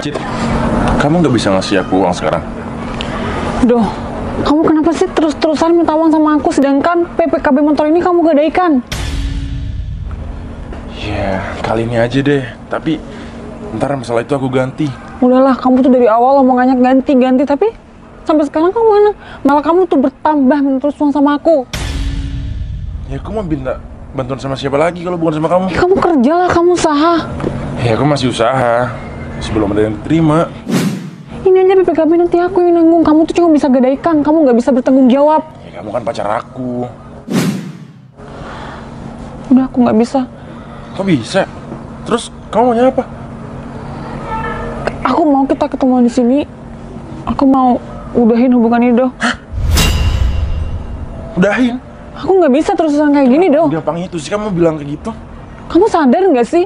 Cid, kamu nggak bisa ngasih aku uang sekarang? Duh, kamu kenapa sih terus-terusan minta uang sama aku sedangkan PPKB motor ini kamu gadaikan? Ya, kali ini aja deh. Tapi ntar masalah itu aku ganti. Udahlah, kamu tuh dari awal omongannya ganti-ganti, tapi sampai sekarang kamu mana? Malah kamu tuh bertambah minta terus uang sama aku. Ya aku mau minta bantuan sama siapa lagi kalau bukan sama kamu? Ya, kamu kerja lah, kamu usaha. Ya aku masih usaha. Sebelum ada yang diterima. Ini aja PPKB nanti aku yang nanggung. Kamu tuh cuma bisa gadaikan, kamu nggak bisa bertanggung jawab. Ya kamu kan pacar aku. Udah, aku nggak bisa. Kok bisa? Terus kamu maunya apa? Aku mau kita ketemuan di sini. Aku mau udahin hubungan ini, Do. Hah? Udahin? Aku nggak bisa terus-terusan kayak gini, Do. Gampang itu sih kamu bilang kayak gitu. Kamu sadar nggak sih?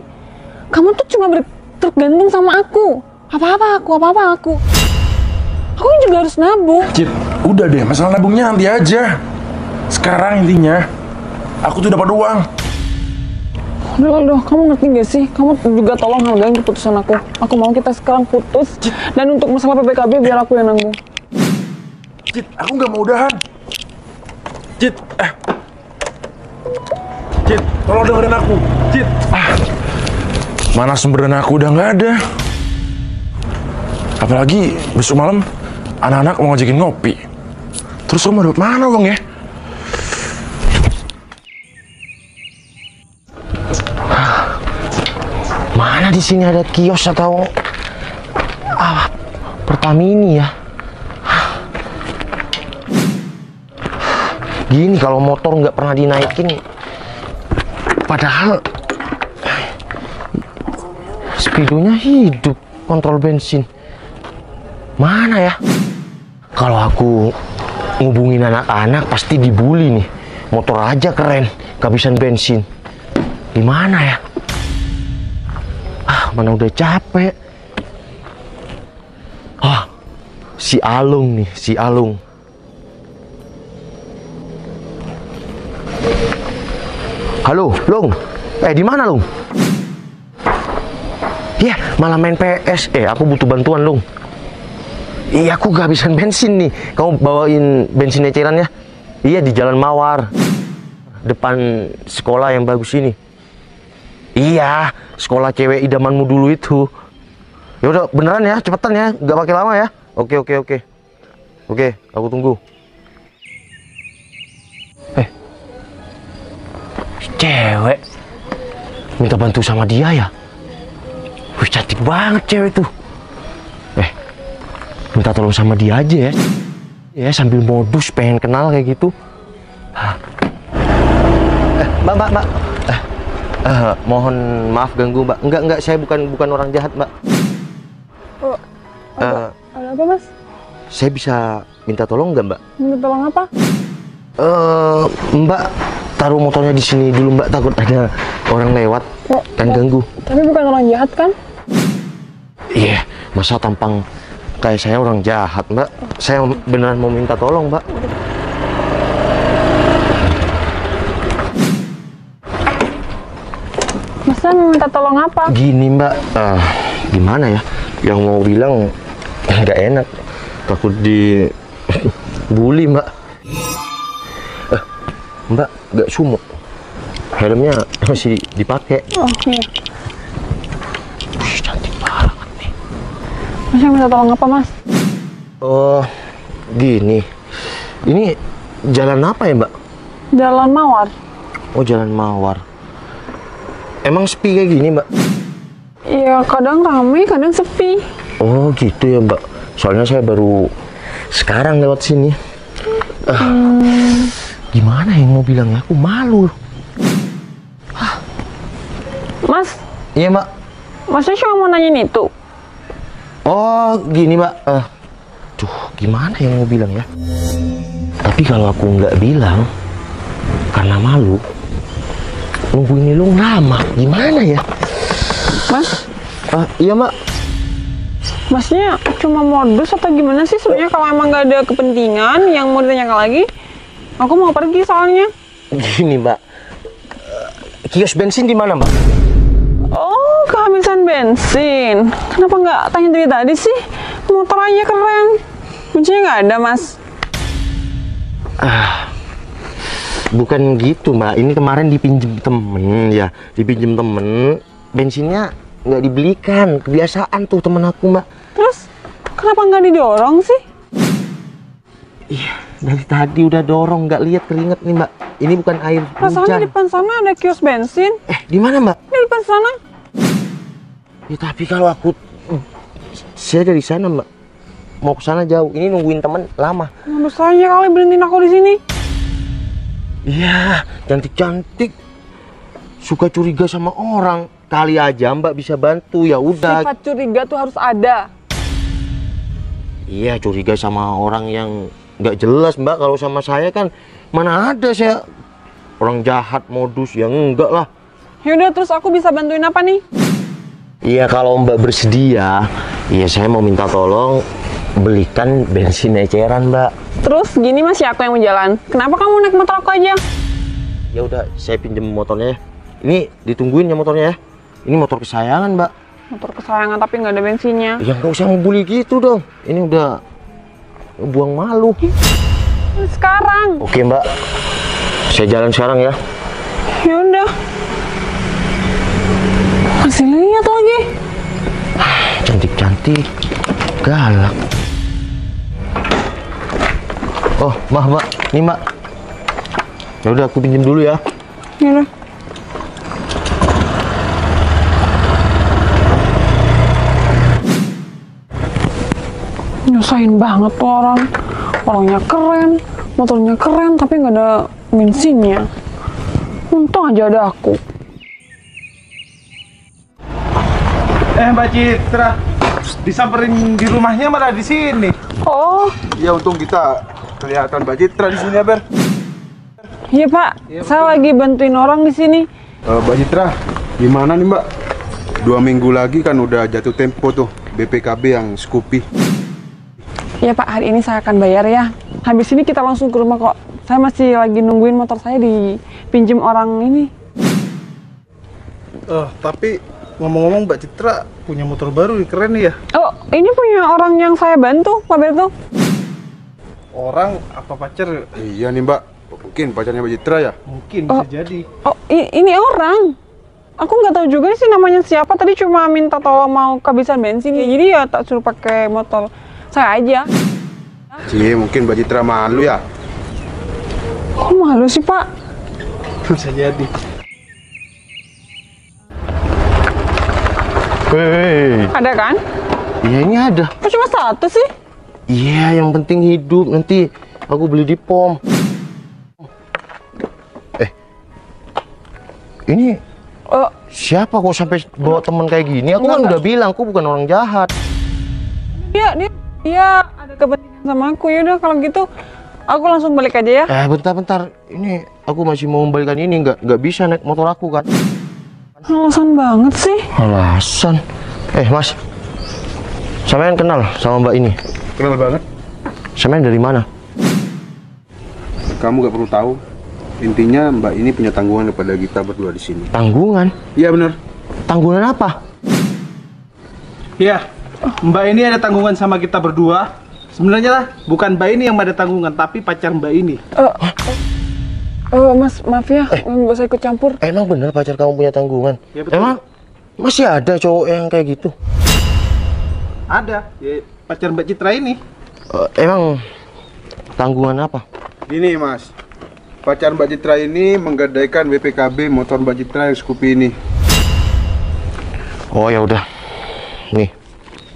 Kamu tuh cuma tergantung sama aku. Apa-apa aku. Aku juga harus nabung. Cid, udah deh, masalah nabungnya nanti aja. Sekarang intinya, aku tuh dapat uang. Udah, kamu ngerti gak sih? Kamu juga tolong hargain keputusan aku. Aku mau kita sekarang putus. Cid. Dan untuk masalah PPKB biar aku yang nanggung. Cid, aku nggak mau udahan. Cid, Cid, tolong dengerin aku. Cid, mana sumber dana aku udah nggak ada. Apalagi besok malam anak-anak mau ngajakin ngopi. Terus kamu dapat mana uang ya? Mana di sini ada kios atau Pertamini ya? Gini kalau motor nggak pernah dinaikin, padahal speedonya hidup, kontrol bensin. Mana ya? Kalau aku ngubungin anak-anak pasti dibully nih. Motor aja keren, kehabisan bensin. Gimana ya? Mana udah capek. Si Alung nih, si Alung. Halo, Lung. Di mana, Lung? Ya, malah main PS. Aku butuh bantuan, Lung. Iya, aku kehabisan bensin nih. Kamu bawain bensin eceran ya? Iya, di Jalan Mawar. Depan sekolah yang bagus ini. Iya, sekolah cewek idamanmu dulu itu. Ya udah, beneran ya, cepetan ya, nggak pakai lama ya. Oke, aku tunggu. Cewek minta bantu sama dia ya. Wih, cantik banget cewek tuh. Minta tolong sama dia aja ya. Ya, sambil modus pengen kenal kayak gitu. Mbak. Mohon maaf ganggu, Mbak. Enggak, saya bukan orang jahat, Mbak. Ada apa, Mas? Saya bisa minta tolong nggak, Mbak? Minta tolong apa? Mbak taruh motornya di sini dulu, Mbak. Takut ada orang lewat kan ganggu. Tapi bukan orang jahat kan? Iya, masa tampang kayak saya orang jahat, Mbak? Saya beneran mau minta tolong, Mbak. Masa mau minta tolong apa? Gini, Mbak. Gimana ya? Yang mau bilang nggak enak. Takut dibully, Mbak. Mbak, nggak sumuk. Helmnya masih dipakai. Oh, iya. Wih, cantik banget nih. Mas minta tolong apa, Mas? Gini. Ini jalan apa ya, Mbak? Jalan Mawar. Oh, Jalan Mawar. Emang sepi kayak gini, Mbak? Iya, kadang ramai, kadang sepi. Oh, gitu ya, Mbak. Soalnya saya baru sekarang lewat sini. Gimana yang mau bilang? Aku malu. Mas? Iya, Mbak. Masnya cuma mau nanyain itu? Oh, gini, Mbak. Gimana yang mau bilang ya? Tapi kalau aku nggak bilang, karena malu, nungguin lu lama. Gimana ya? Mas? Iya, Mbak. Masnya cuma modus atau gimana sih? Sebenarnya kalau emang nggak ada kepentingan yang mau ditanyakan lagi, aku mau pergi soalnya. Gini, Mbak. Kios bensin di mana, Mbak? Oh, kehabisan bensin. Kenapa nggak tanya dari tadi sih? Motor aja keren. Kuncinya nggak ada, Mas. Bukan gitu, Mbak. Ini kemarin dipinjem temen ya. Dipinjem temen. Bensinnya nggak dibelikan. Kebiasaan tuh temen aku, Mbak. Terus kenapa nggak didorong sih? Iya, dari tadi udah dorong. Nggak lihat keringet nih, Mbak. Ini bukan air Rasanya hujan. di depan sana ada kios bensin. Di mana, Mbak? Di depan sana. Ya tapi kalau saya dari sana, Mbak. Mau ke sana jauh. Ini nungguin temen lama. Menurut saya kali berhentiin aku di sini. Iya, cantik-cantik. Suka curiga sama orang. Kali aja Mbak bisa bantu, ya udah. Sifat curiga tuh harus ada. Iya, curiga sama orang yang nggak jelas, Mbak. Kalau sama saya kan mana ada saya orang jahat modus, ya enggak lah. Yaudah, terus aku bisa bantuin apa nih? Iya, kalau Mbak bersedia, iya saya mau minta tolong belikan bensin eceran, Mbak. Terus gini Mas, ya aku yang mau jalan. Kenapa kamu naik motor aku aja? Ya udah, saya pinjem motornya ya. Ini ditungguin ya motornya ya. Ini motor kesayangan, Mbak. Motor kesayangan tapi nggak ada bensinnya. Ya nggak usah ngebully gitu dong. Ini udah buang malu. Sekarang. Oke, Mbak. Saya jalan sekarang ya. Yaudah. Masih lihat lagi. Cantik-cantik, galak. Oh, Mbak. Nih, Mbak. Ya udah, aku pinjam dulu ya. Yaudah. Nyusahin banget tuh orang. Orangnya keren, motornya keren, tapi nggak ada bensinnya. Untung aja ada aku. Mbak Citra, disamperin di rumahnya malah di sini. Oh, Ya untung kita kelihatan Mbak Citra di sini ya, Ber. iya Pak. Saya lagi bantuin orang di sini. Mbak Citra, gimana nih Mbak? 2 minggu lagi kan udah jatuh tempo tuh BPKB yang Scoopy. Iya Pak, hari ini saya akan bayar ya. Habis ini kita langsung ke rumah kok. Saya masih lagi nungguin motor saya dipinjem orang ini. Tapi ngomong-ngomong Mbak Citra punya motor baru nih, keren nih ya. Oh, ini punya orang yang saya bantu, Pak Berto. Orang apa pacar? Iya nih Mbak, mungkin pacarnya Mbak Citra ya? Mungkin bisa jadi. Oh, ini orang. Aku nggak tahu juga sih namanya siapa. Tadi cuma minta tolong mau kehabisan bensin. Ya, jadi ya tak suruh pakai motor saya aja. Cie, mungkin Mbak Citra malu ya? Kok malu sih Pak? Bisa jadi. Hei. Ada kan? Iya, ini ada. Kok cuma satu sih? Iya, yang penting hidup. Nanti aku beli di pom. Ini Oh, siapa kok sampai bawa teman kayak gini? Aku kan udah bilang aku bukan orang jahat. dia ada kepentingan sama aku. Yaudah kalau gitu aku langsung balik aja ya. Bentar. Ini aku masih mau membalikan ini, nggak bisa naik motor aku kan? Alasan banget sih. Alasan? Mas, sampean kenal sama Mbak ini? Kenal banget. Sampean dari mana? Kamu gak perlu tahu. Intinya Mbak ini punya tanggungan kepada kita berdua di sini. Tanggungan? Iya benar. Tanggungan apa? Iya, Mbak ini ada tanggungan sama kita berdua. Sebenarnya lah, bukan Mbak ini yang ada tanggungan, tapi pacar Mbak ini. Mas, maaf ya, nggak usah ikut campur. Emang bener pacar kamu punya tanggungan? Ya, betul. Emang masih ada cowok yang kayak gitu? Ada, ya, pacar Mbak Citra ini. Emang tanggungan apa? Gini Mas, pacar Mbak Citra ini menggadaikan BPKB motor Mbak Citra yang Scoopy ini. Oh ya udah, nih,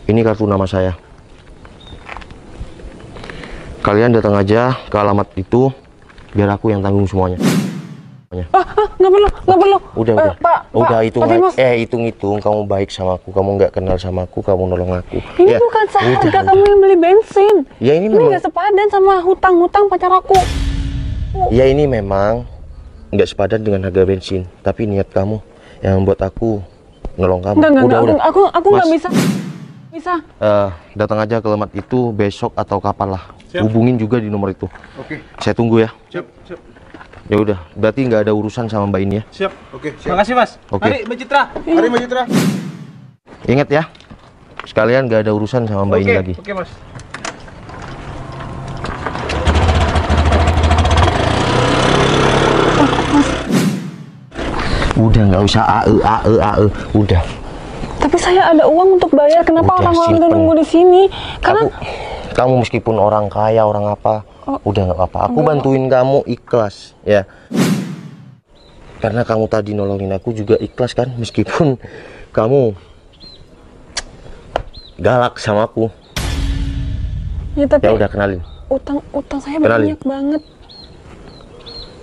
ini kartu nama saya. Kalian datang aja ke alamat itu, biar aku yang tanggung semuanya. Nggak perlu. Udah. Pak, Hitung-hitung, kamu baik sama aku, kamu nggak kenal sama aku, kamu nolong aku. Ini bukan seharga kamu yang beli bensin. Ya ini Ini memang. nggak sepadan sama hutang-hutang pacar aku. Ya ini memang nggak sepadan dengan harga bensin, tapi niat kamu yang membuat aku nolong kamu. Enggak. Aku nggak Mas, bisa. datang aja ke alamat itu besok atau kapan lah. Hubungin juga di nomor itu. Oke. Saya tunggu ya. Siap. Ya udah, berarti nggak ada urusan sama Mbak ini ya. Siap. Oke, siap. Makasih Mas. Oke. Mari Mbak Citra. Mari Mbak Citra. Ingat ya, sekalian gak ada urusan sama Mbak ini lagi. Oke, Mas. Udah nggak usah ae. Udah. Tapi saya ada uang untuk bayar. Kenapa Udah, orang-orang simpen. nunggu di sini? Karena Kamu meskipun orang kaya, orang apa, udah nggak apa-apa. Aku bantuin kamu ikhlas, ya. Karena kamu tadi nolongin aku juga ikhlas kan, meskipun kamu galak sama aku. ya tapi Ya udah, kenalin. utang saya Kenalin. banyak banget.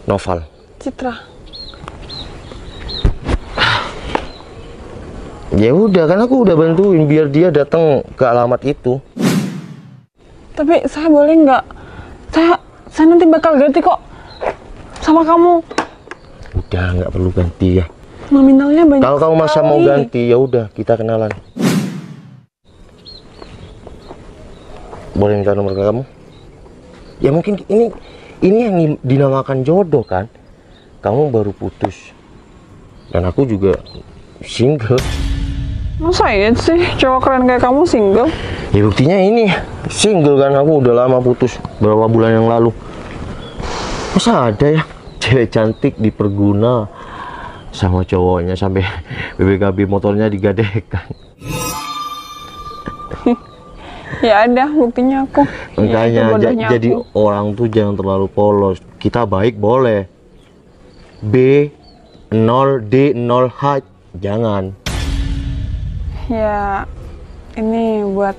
Noval. Citra. Ya udah, kan aku udah bantuin biar dia datang ke alamat itu. Tapi saya boleh nggak? Saya nanti bakal ganti kok sama kamu. Udah, nggak perlu ganti ya. Nominalnya banyak. Kalau kamu masa mau sekali. ganti, ya udah kita kenalan. Boleh minta nomor ke kamu? Ya mungkin ini yang dinamakan jodoh kan. Kamu baru putus dan aku juga single. Masa iya sih cowok keren kayak kamu single? Ya buktinya ini single kan, aku udah lama putus beberapa bulan yang lalu. Masa ada ya cewek cantik diperguna sama cowoknya sampai BBKB motornya digadekan. Ya ada buktinya aku. Ya, itu Makanya bodohnya jadi aku. orang tuh jangan terlalu polos. Kita baik boleh, B 0 D 0 H jangan. Ya ini buat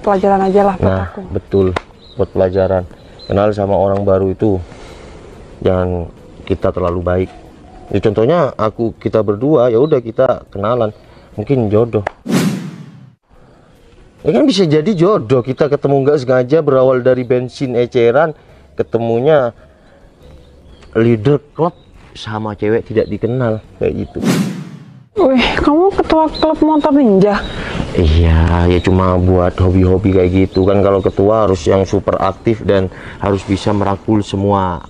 pelajaran aja lah buat Nah aku. betul, buat pelajaran. Kenal sama orang baru itu jangan kita terlalu baik. Ya, contohnya kita berdua, ya udah kita kenalan, mungkin jodoh. Ya kan bisa jadi jodoh, kita ketemu nggak sengaja berawal dari bensin eceran, ketemunya leader klub sama cewek tidak dikenal kayak gitu. Wih, kamu ketua klub motor ninja? Iya, ya cuma buat hobi-hobi kayak gitu kan. Kalau ketua harus yang super aktif dan harus bisa merangkul semua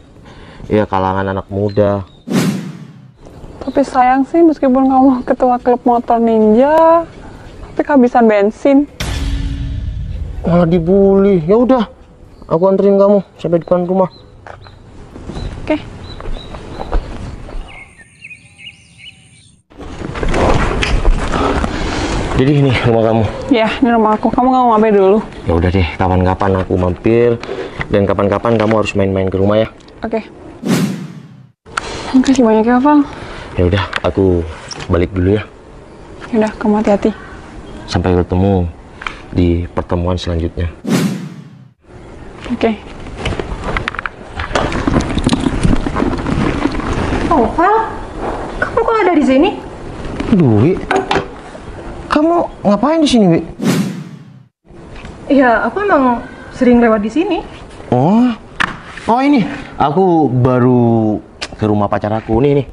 ya kalangan anak muda. Tapi sayang sih meskipun kamu ketua klub motor ninja, tapi kehabisan bensin. Malah dibully. Ya udah, aku anterin kamu sampai depan rumah. Oke. Jadi ini rumah kamu. Ya, ini rumah aku. Kamu nggak mau mampir dulu? Ya udah deh, kapan-kapan aku mampir dan kapan-kapan kamu harus main-main ke rumah ya. Oke. Makasih banyak ya, Val. Ya udah, aku balik dulu ya. Yaudah, kamu hati-hati. Sampai ketemu di pertemuan selanjutnya. Oke. Oh, Val, kamu kok ada di sini? Dwi, kamu ngapain di sini, Wi? Ya, aku emang sering lewat di sini. Oh ini, aku baru ke rumah pacar aku. Nih,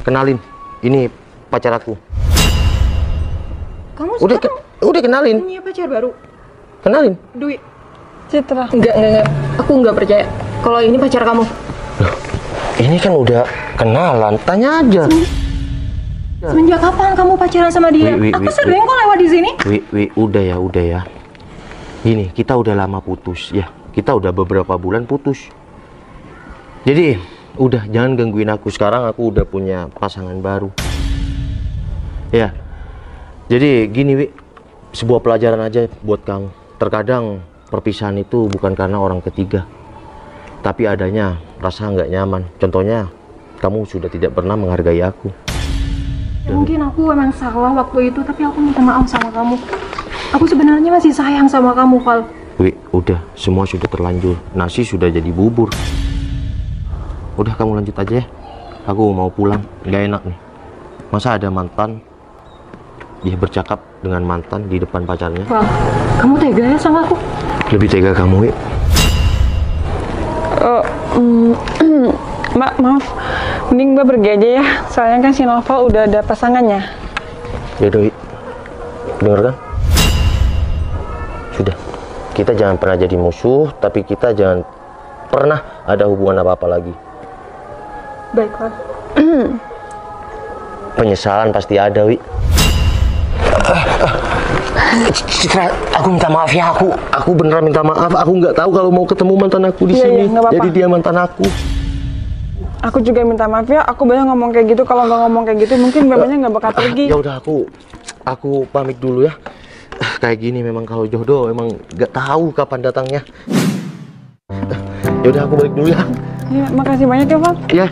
kenalin. Ini pacar aku. Kamu Udah, sekarang udah kenalin. punya pacar baru? Kenalin. Dwi. Citra. Enggak. Aku nggak percaya kalau ini pacar kamu. Ini kan udah kenalan, tanya aja. Semenjak kapan kamu pacaran sama dia? Aku sering kok lewat di sini. Wi, udah ya. Gini, kita udah lama putus ya. Kita udah beberapa bulan putus. Jadi, udah jangan gangguin aku. Sekarang aku udah punya pasangan baru. Ya. Jadi gini, Wi. Sebuah pelajaran aja buat kamu. Terkadang perpisahan itu bukan karena orang ketiga, tapi adanya rasa nggak nyaman. Contohnya, kamu sudah tidak pernah menghargai aku. Ya, mungkin aku emang salah waktu itu, tapi aku minta maaf sama kamu. Aku sebenarnya masih sayang sama kamu, Val. Wi, udah, semua sudah terlanjur. Nasi sudah jadi bubur. Udah, kamu lanjut aja ya. Aku mau pulang, nggak enak nih. Masa ada mantan, dia bercakap dengan mantan di depan pacarnya. Val, kamu tega ya sama aku? Lebih tega kamu, Wi. Mbak, maaf. Mending Mbak pergi aja ya. Soalnya kan si Noval udah ada pasangannya. Ya udah, Wi. Dengar kan? Sudah. Kita jangan pernah jadi musuh, tapi kita jangan pernah ada hubungan apa-apa lagi. Baik, Val. Penyesalan pasti ada, Wi. Citra, aku minta maaf ya, aku beneran minta maaf. Aku nggak tahu kalau mau ketemu mantan aku di Iya, sini. iya, nggak apa-apa. Jadi dia mantan aku. Aku juga minta maaf ya, aku banyak ngomong kayak gitu. Kalau nggak ngomong kayak gitu, mungkin babanya nggak bakal pergi. Ya udah, aku pamit dulu ya. Kayak gini memang kalau jodoh emang nggak tahu kapan datangnya. Ya udah, aku balik dulu ya. Iya, makasih banyak ya, Pak. Ya.